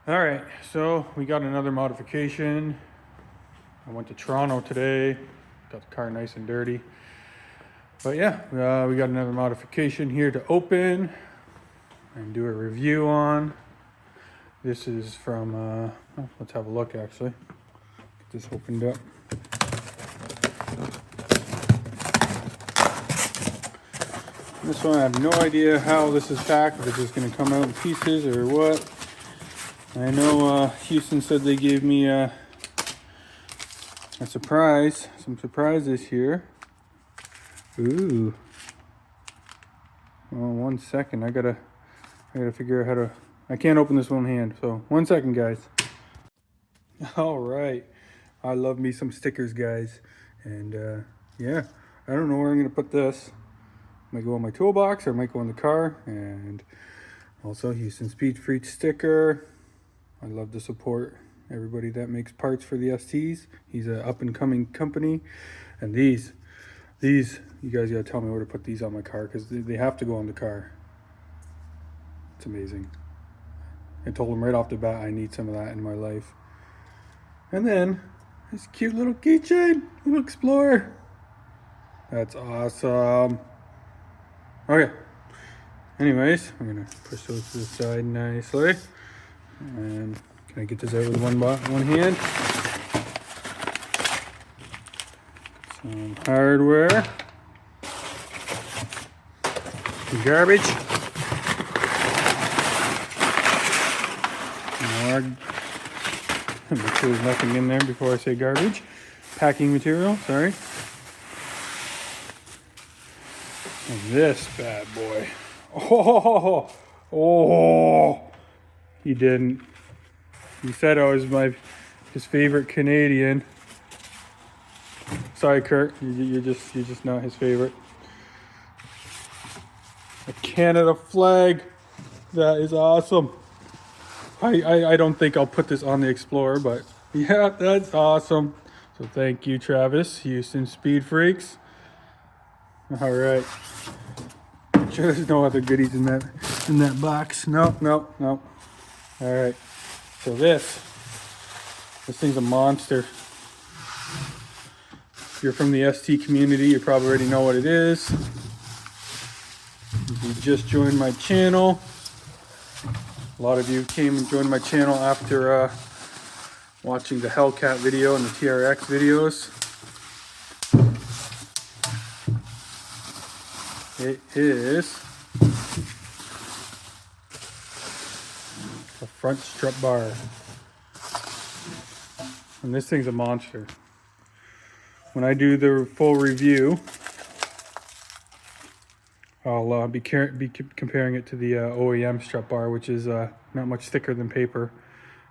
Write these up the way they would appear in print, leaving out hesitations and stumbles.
All right, so we got another modification. I went to Toronto today, got the car nice and dirty. But yeah, we got another modification here to open and do a review on. This is from, let's have a look actually. Get this opened up. This one, I have no idea how this is packed, if it's just gonna come out in pieces or what. I know Houston said they gave me a surprise, some surprises here. Ooh. Oh, 1 second. I gotta figure out how to. I can't open this one hand, so 1 second, guys. All right. I love me some stickers, guys, and yeah, I don't know where I'm gonna put this. Might go on my toolbox, or might go in the car, and also HoustonSpeedFreaks sticker. I love to support everybody that makes parts for the STs. He's an up-and-coming company, and these you guys gotta tell me where to put these on my car, because they have to go on the car. It's amazing. I told him right off the bat I need some of that in my life. And then this cute little keychain, little Explorer. That's awesome. Okay. Anyways, I'm gonna push those to the side nicely. And can I get this out with one hand? Some hardware. Some garbage. More. Make sure there's nothing in there before I say garbage. Packing material, sorry. And this bad boy. Oh. He didn't. He said I was his favorite Canadian. Sorry, Kurt. You're just not his favorite. A Canada flag. That is awesome. I don't think I'll put this on the Explorer, but yeah, that's awesome. So thank you, Travis, HoustonSpeedFreaks. All right. I'm sure there's no other goodies in that box. No. All right, so this thing's a monster. If you're from the ST community, you probably already know what it is. If you just joined my channel, a lot of you came and joined my channel after watching the Hellcat video and the TRX videos. It is a front strut bar, and this thing's a monster. When I do the full review, I'll be comparing it to the OEM strut bar, which is not much thicker than paper.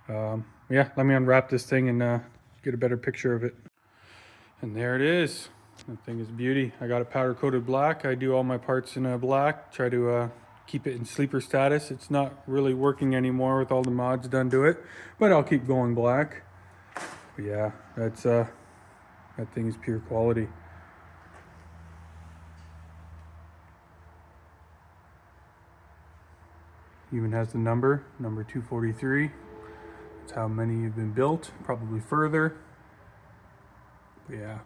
Yeah, let me unwrap this thing and get a better picture of it. And there it is. That thing is beauty. I got it powder coated black. I do all my parts in black. Try to keep it in sleeper status. It's not really working anymore with all the mods done to it, but I'll keep going black. But yeah, that's that thing is pure quality. Even has the number 243. That's how many have been built, probably further. But yeah,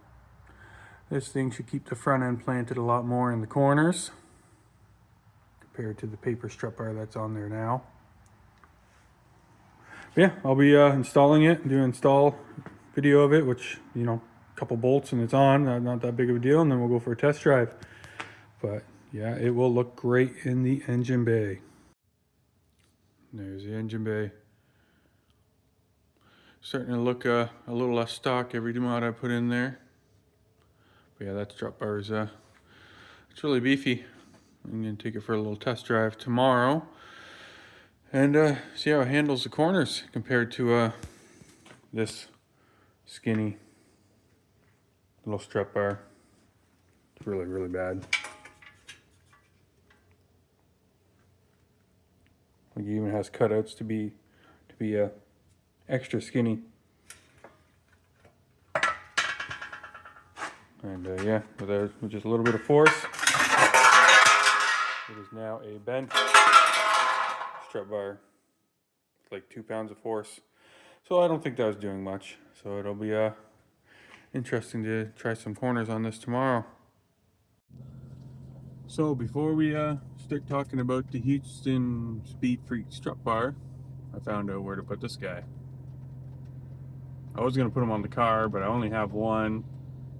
this thing should keep the front end planted a lot more in the corners compared to the paper strut bar that's on there now. But yeah, I'll be installing it, do an install video of it, which, you know, a couple bolts and it's on, not that big of a deal, and then we'll go for a test drive. But yeah, it will look great in the engine bay. There's the engine bay. Starting to look a little less stock every mod I put in there. But yeah, that strut bar is it's really beefy. I'm gonna take it for a little test drive tomorrow and see how it handles the corners compared to this skinny little strut bar. It's really bad. Like, it even has cutouts to be extra skinny. And yeah, with just a little bit of force, it is now a bent strut bar. like 2 pounds of force. So I don't think that was doing much. So it'll be interesting to try some corners on this tomorrow. So before we start talking about the HoustonSpeedFreaks Strutbar, I found out where to put this guy. I was gonna put him on the car, but I only have one,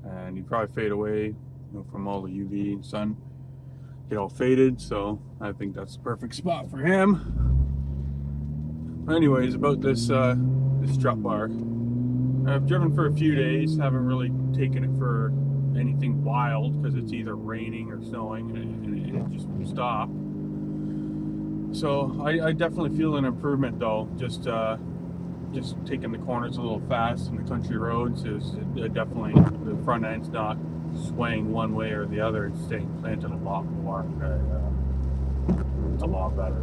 and he'd probably fade away, you know, from all the UV and sun. Get all faded, so I think that's the perfect spot for him. Anyways, about this this Strutbar, I've driven for a few days, haven't really taken it for anything wild because it's either raining or snowing, and it just won't stop. So I definitely feel an improvement though. Just taking the corners a little fast in the country roads is definitely, the front end's not swaying one way or the other. It's staying planted a lot more. It's a lot better.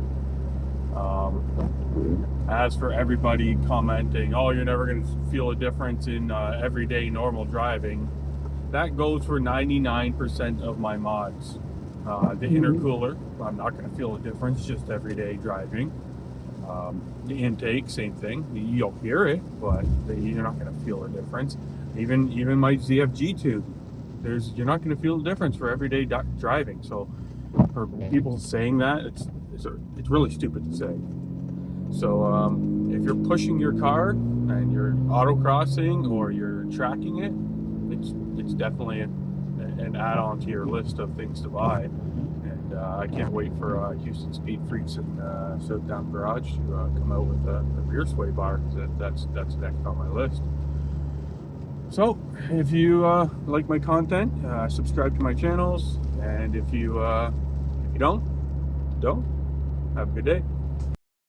As for everybody commenting, oh, you're never going to feel a difference in everyday normal driving, that goes for 99% of my mods. The intercooler, I'm not going to feel a difference, just everyday driving. The intake, same thing. You'll hear it, but you're not going to feel a difference. Even my ZFG tube, you're not going to feel the difference for everyday driving. So for people saying that, it's really stupid to say. So if you're pushing your car and you're autocrossing or you're tracking it, it's definitely an add-on to your list of things to buy. And I can't wait for HoustonSpeedFreaks and Southdown Garage to come out with a rear sway bar, because that's next on my list. So if you like my content, subscribe to my channels, and if you don't, have a good day.